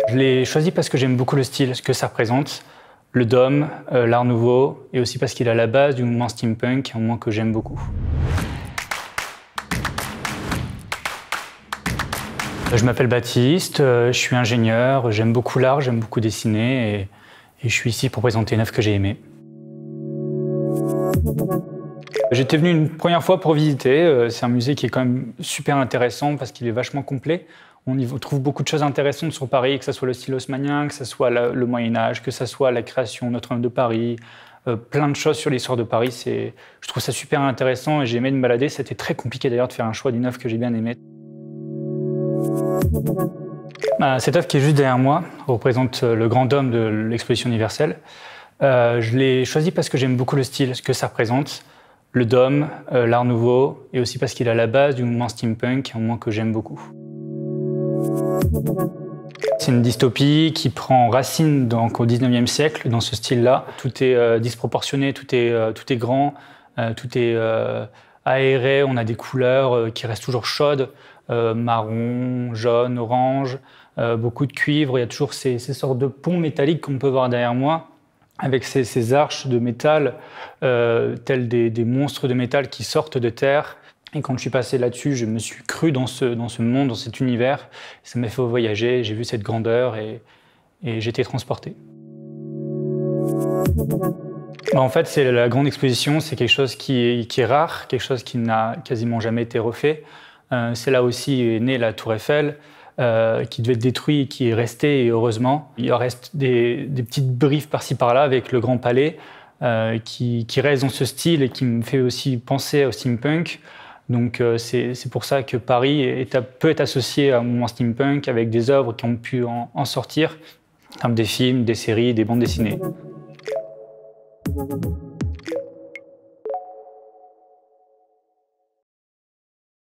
Je l'ai choisi parce que j'aime beaucoup le style, ce que ça représente, le dôme, l'art nouveau, et aussi parce qu'il est à la base du mouvement steampunk, un mouvement que j'aime beaucoup. Je m'appelle Baptiste, je suis ingénieur, j'aime beaucoup l'art, j'aime beaucoup dessiner, et je suis ici pour présenter une œuvre que j'ai aimée. J'étais venu une première fois pour visiter, c'est un musée qui est quand même super intéressant parce qu'il est vachement complet. On y trouve beaucoup de choses intéressantes sur Paris, que ce soit le style haussmannien, que ce soit le Moyen-Âge, que ce soit la création Notre-Dame de Paris, plein de choses sur l'histoire de Paris. Je trouve ça super intéressant et j'ai aimé me balader. C'était très compliqué d'ailleurs de faire un choix d'une œuvre que j'ai bien aimée. Cette œuvre qui est juste derrière moi représente le grand dôme de l'exposition universelle. Je l'ai choisi parce que j'aime beaucoup le style, ce que ça représente, le dôme, l'art nouveau, et aussi parce qu'il est à la base du mouvement steampunk, un mouvement que j'aime beaucoup. C'est une dystopie qui prend racine donc, au 19e siècle, dans ce style-là. Tout est disproportionné, tout est grand, tout est aéré, on a des couleurs qui restent toujours chaudes, marron, jaune, orange, beaucoup de cuivre. Il y a toujours ces sortes de ponts métalliques qu'on peut voir derrière moi, avec ces arches de métal, tels des monstres de métal qui sortent de terre. Et quand je suis passé là-dessus, je me suis cru dans ce monde, dans cet univers. Ça m'a fait voyager, j'ai vu cette grandeur et j'ai été transporté. En fait, c'est la grande exposition, c'est quelque chose qui est rare, quelque chose qui n'a quasiment jamais été refait. C'est là aussi est née la Tour Eiffel, qui devait être détruite et qui est restée, et heureusement. Il reste des petites briefs par-ci par-là avec le Grand Palais, qui reste dans ce style et qui me fait aussi penser au steampunk. Donc c'est pour ça que Paris peut être associé à un mouvement steampunk avec des œuvres qui ont pu en sortir, comme des films, des séries, des bandes dessinées.